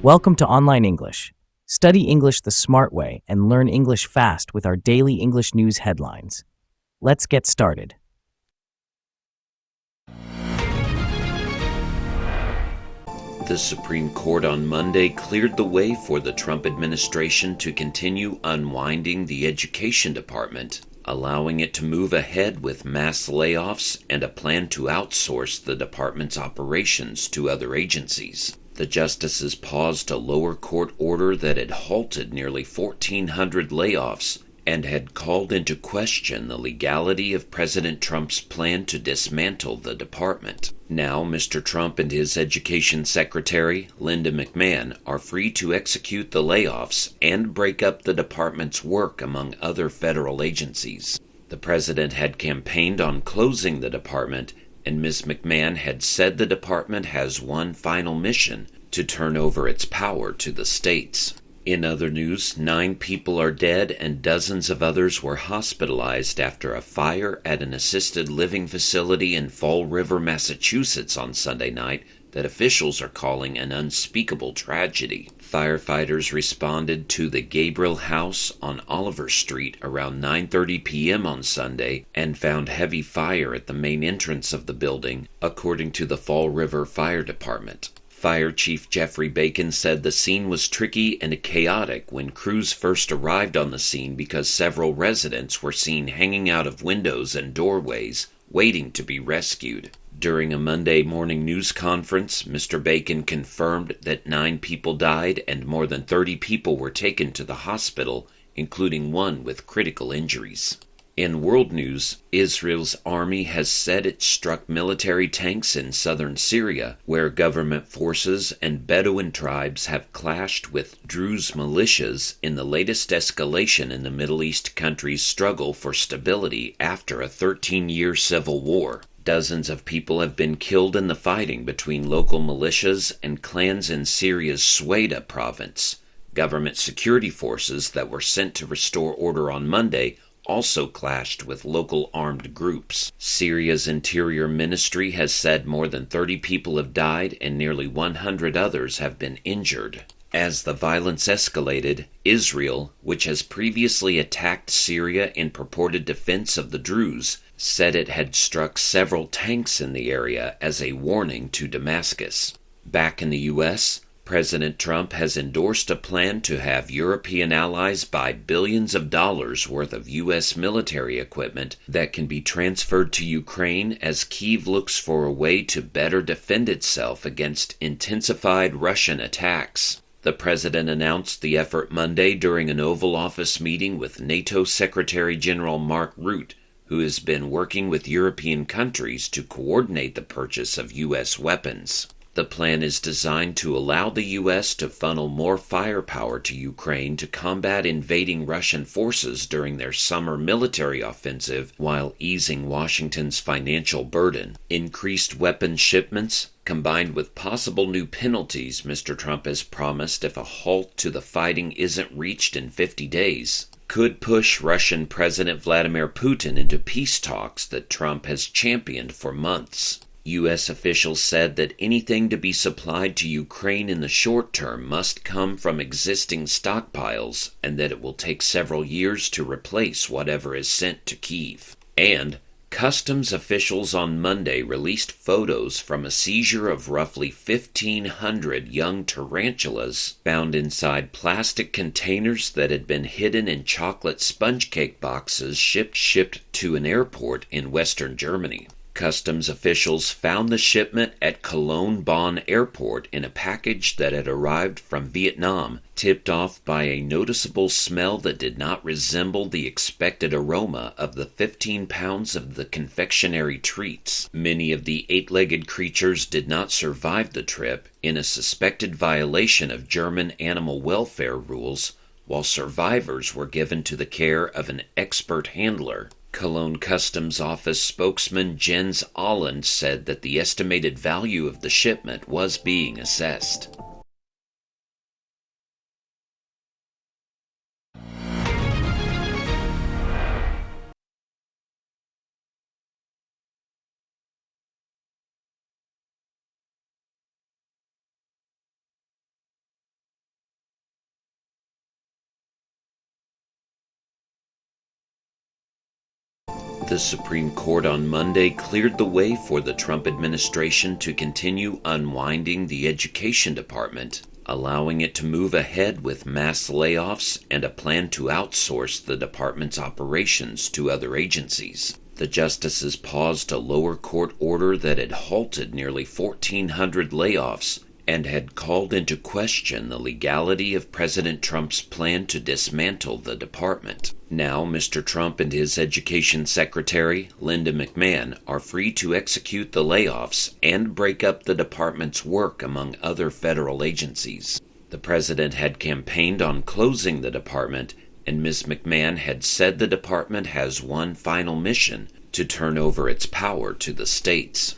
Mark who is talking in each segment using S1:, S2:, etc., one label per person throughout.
S1: Welcome to Online English. Study English the smart way and learn English fast with our daily English news headlines. Let's get started.
S2: The Supreme Court on Monday cleared the way for the Trump administration to continue unwinding the Education Department, allowing it to move ahead with mass layoffs and a plan to outsource the department's operations to other agencies. The justices paused a lower court order that had halted nearly 1,400 layoffs and had called into question the legality of President Trump's plan to dismantle the department. Now, Mr. Trump and his Education Secretary, Linda McMahon, are free to execute the layoffs and break up the department's work among other federal agencies. The president had campaigned on closing the department, and Ms. McMahon had said the department has one final mission: to turn over its power to the states. In other news, 9 people are dead and dozens of others were hospitalized after a fire at an assisted living facility in Fall River, Massachusetts on Sunday night that officials are calling an unspeakable tragedy. Firefighters responded to the Gabriel House on Oliver Street around 9:30 p.m. on Sunday and found heavy fire at the main entrance of the building, according to the Fall River Fire Department. Fire Chief Jeffrey Bacon said the scene was tricky and chaotic when crews first arrived on the scene because several residents were seen hanging out of windows and doorways, waiting to be rescued. During a Monday morning news conference, Mr. Bacon confirmed that 9 people died and more than 30 people were taken to the hospital, including one with critical injuries. In world news, Israel's army has said it struck military tanks in southern Syria, where government forces and Bedouin tribes have clashed with Druze militias in the latest escalation in the Middle East country's struggle for stability after a 13-year civil war. Dozens of people have been killed in the fighting between local militias and clans in Syria's Sueda province. Government security forces that were sent to restore order on Monday also clashed with local armed groups. Syria's Interior Ministry has said more than 30 people have died and nearly 100 others have been injured. As the violence escalated, Israel, which has previously attacked Syria in purported defense of the Druze, said it had struck several tanks in the area as a warning to Damascus. Back in the U.S., President Trump has endorsed a plan to have European allies buy billions of dollars worth of U.S. military equipment that can be transferred to Ukraine as Kyiv looks for a way to better defend itself against intensified Russian attacks. The president announced the effort Monday during an Oval Office meeting with NATO Secretary General Mark Rutte, who has been working with European countries to coordinate the purchase of U.S. weapons. The plan is designed to allow the U.S. to funnel more firepower to Ukraine to combat invading Russian forces during their summer military offensive while easing Washington's financial burden. Increased weapons shipments, combined with possible new penalties Mr. Trump has promised if a halt to the fighting isn't reached in 50 days, could push Russian President Vladimir Putin into peace talks that Trump has championed for months. U.S. officials said that anything to be supplied to Ukraine in the short term must come from existing stockpiles and that it will take several years to replace whatever is sent to Kyiv. And customs officials on Monday released photos from a seizure of roughly 1,500 young tarantulas found inside plastic containers that had been hidden in chocolate sponge cake boxes shipped to an airport in western Germany. Customs officials found the shipment at Cologne Bonn Airport in a package that had arrived from Vietnam, tipped off by a noticeable smell that did not resemble the expected aroma of the 15 pounds of the confectionery treats. Many of the 8-legged creatures did not survive the trip in a suspected violation of German animal welfare rules, while survivors were given to the care of an expert handler. Cologne Customs Office spokesman Jens Ahland said that the estimated value of the shipment was being assessed. The Supreme Court on Monday cleared the way for the Trump administration to continue unwinding the Education Department, allowing it to move ahead with mass layoffs and a plan to outsource the department's operations to other agencies. The justices paused a lower court order that had halted nearly 1,400 layoffs and had called into question the legality of President Trump's plan to dismantle the department. Now, Mr. Trump and his Education Secretary, Linda McMahon, are free to execute the layoffs and break up the department's work among other federal agencies. The president had campaigned on closing the department, and Ms. McMahon had said the department has one final mission: to turn over its power to the states.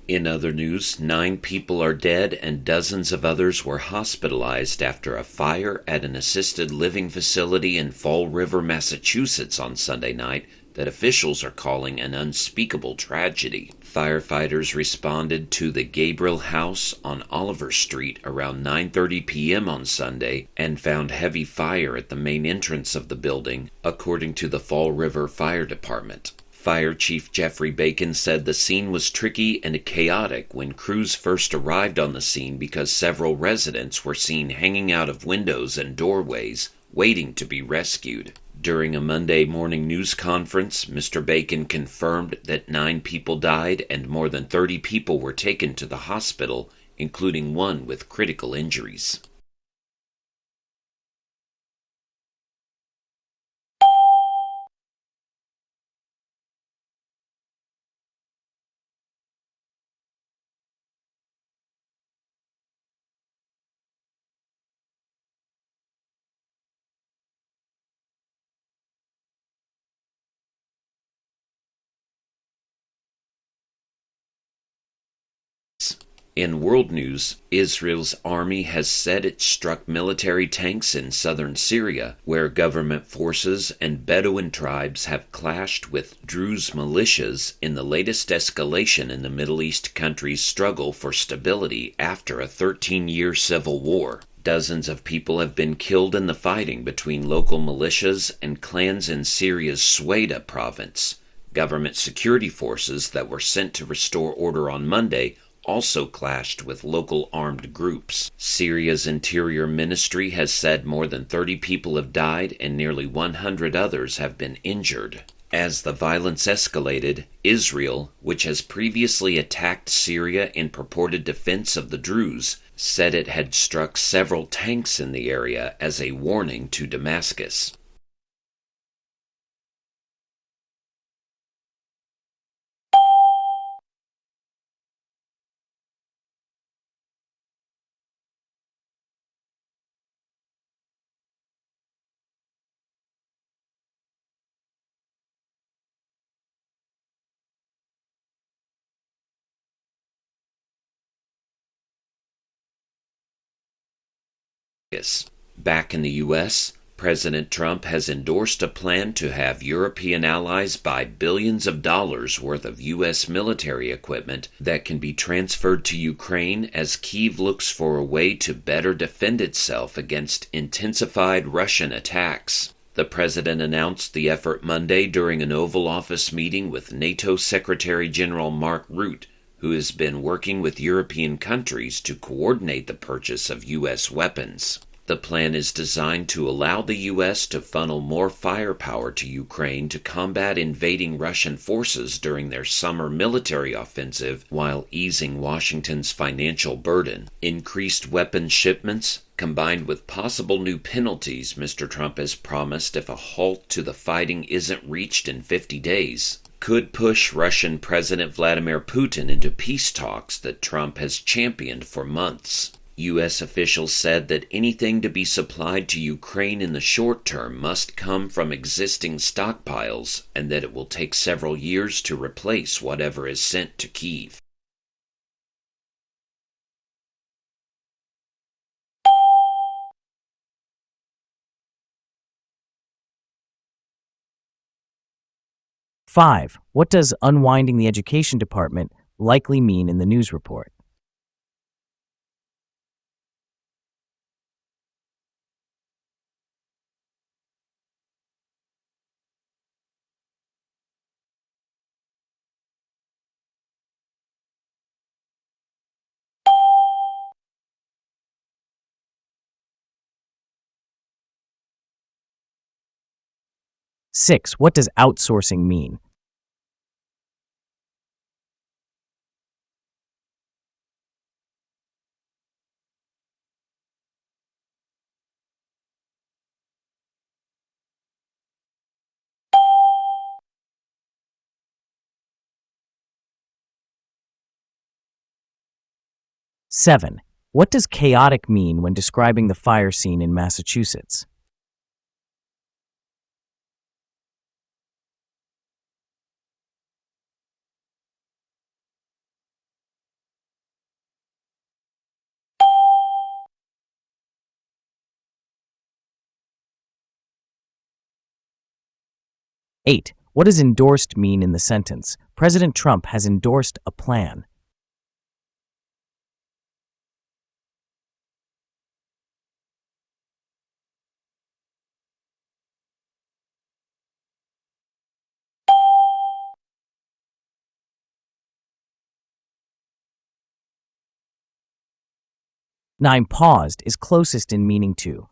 S2: In other news, 9 people are dead and dozens of others were hospitalized after a fire at an assisted living facility in Fall River, Massachusetts on Sunday night that officials are calling an unspeakable tragedy. Firefighters responded to the Gabriel House on Oliver Street around 9:30 p.m. on Sunday and found heavy fire at the main entrance of the building, according to the Fall River Fire Department. Fire Chief Jeffrey Bacon said the scene was tricky and chaotic when crews first arrived on the scene because several residents were seen hanging out of windows and doorways, waiting to be rescued. During a Monday morning news conference, Mr. Bacon confirmed that 9 people died and more than 30 people were taken to the hospital, including one with critical injuries. In world news, Israel's army has said it struck military tanks in southern Syria, where government forces and Bedouin tribes have clashed with Druze militias in the latest escalation in the Middle East country's struggle for stability after a 13-year civil war. Dozens of people have been killed in the fighting between local militias and clans in Syria's Sueda province. Government security forces that were sent to restore order on Monday also clashed with local armed groups. Syria's Interior Ministry has said more than 30 people have died and nearly 100 others have been injured. As the violence escalated, Israel, which has previously attacked Syria in purported defense of the Druze, said it had struck several tanks in the area as a warning to Damascus. Back in the U.S., President Trump has endorsed a plan to have European allies buy billions of dollars worth of U.S. military equipment that can be transferred to Ukraine as Kyiv looks for a way to better defend itself against intensified Russian attacks. The president announced the effort Monday during an Oval Office meeting with NATO Secretary General Mark Rutte, who has been working with European countries to coordinate the purchase of U.S. weapons. The plan is designed to allow the U.S. to funnel more firepower to Ukraine to combat invading Russian forces during their summer military offensive while easing Washington's financial burden. Increased weapons shipments, combined with possible new penalties Mr. Trump has promised if a halt to the fighting isn't reached in 50 days, could push Russian President Vladimir Putin into peace talks that Trump has championed for months. U.S. officials said that anything to be supplied to Ukraine in the short term must come from existing stockpiles and that it will take several years to replace whatever is sent to Kyiv.
S1: 5. What does unwinding the education department likely mean in the news report? Six. What does outsourcing mean? Seven. What does chaotic mean when describing the fire scene in Massachusetts? 8. What does endorsed mean in the sentence? President Trump has endorsed a plan. 9. Paused is closest in meaning to.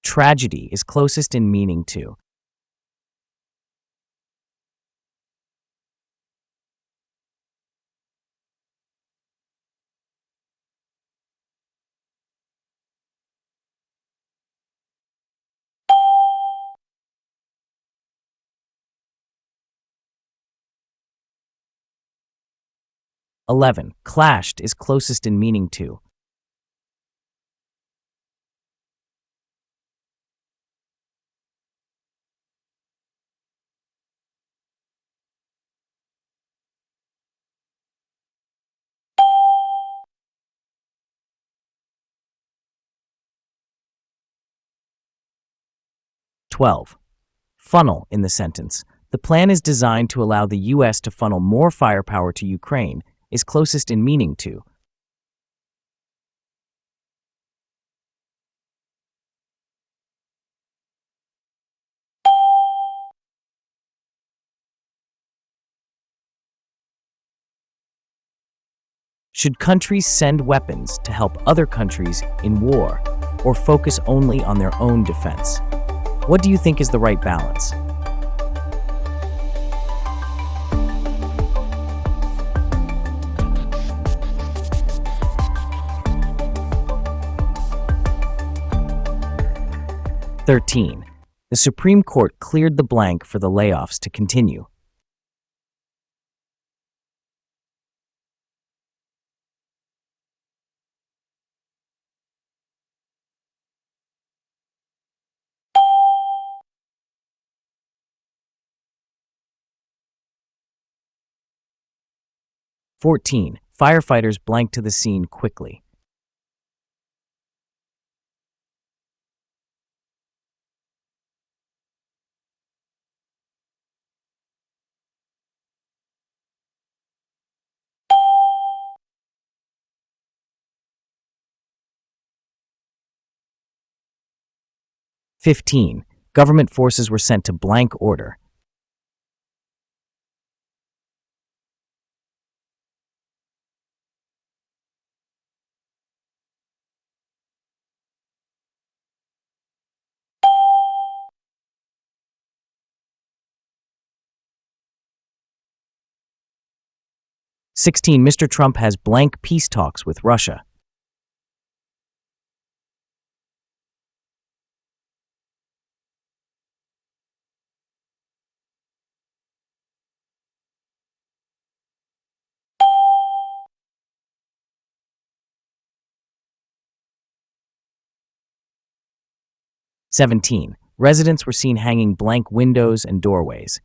S1: 'Tragedy is closest in meaning to. 11. Clashed is closest in meaning to. 12. Funnel in the sentence. The plan is designed to allow the U.S. to funnel more firepower to Ukraine is closest in meaning to. 'Should countries send weapons to help other countries in war or focus only on their own defense? What do you think is the right balance? "13. The Supreme Court cleared the blank for the layoffs to continue. 14. Firefighters blanked to the scene quickly. 15. Government forces were sent to blank order. 16. Mr. Trump has blank peace talks with Russia. 17. Residents were seen hanging blank windows and doorways.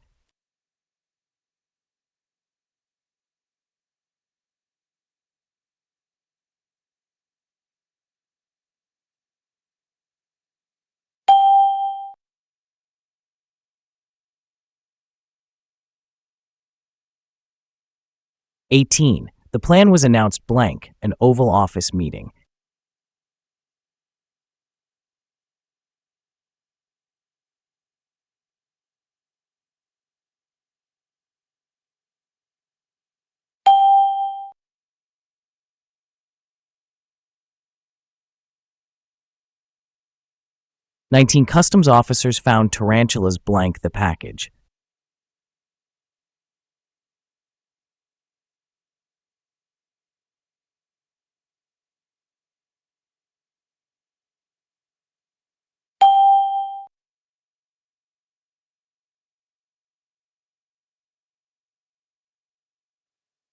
S1: 18. The plan was announced blank, an Oval Office meeting. 19. Customs officers found tarantulas blank the package.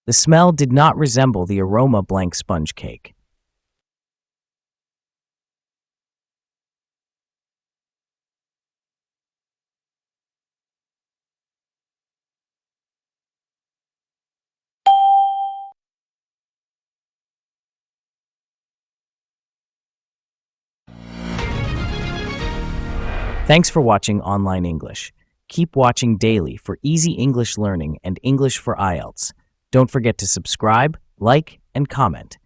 S1: 'The smell did not resemble the aroma blank sponge cake. 'Thanks for watching Online English. Keep watching daily for easy English learning and English for IELTS. Don't forget to subscribe, like, and comment.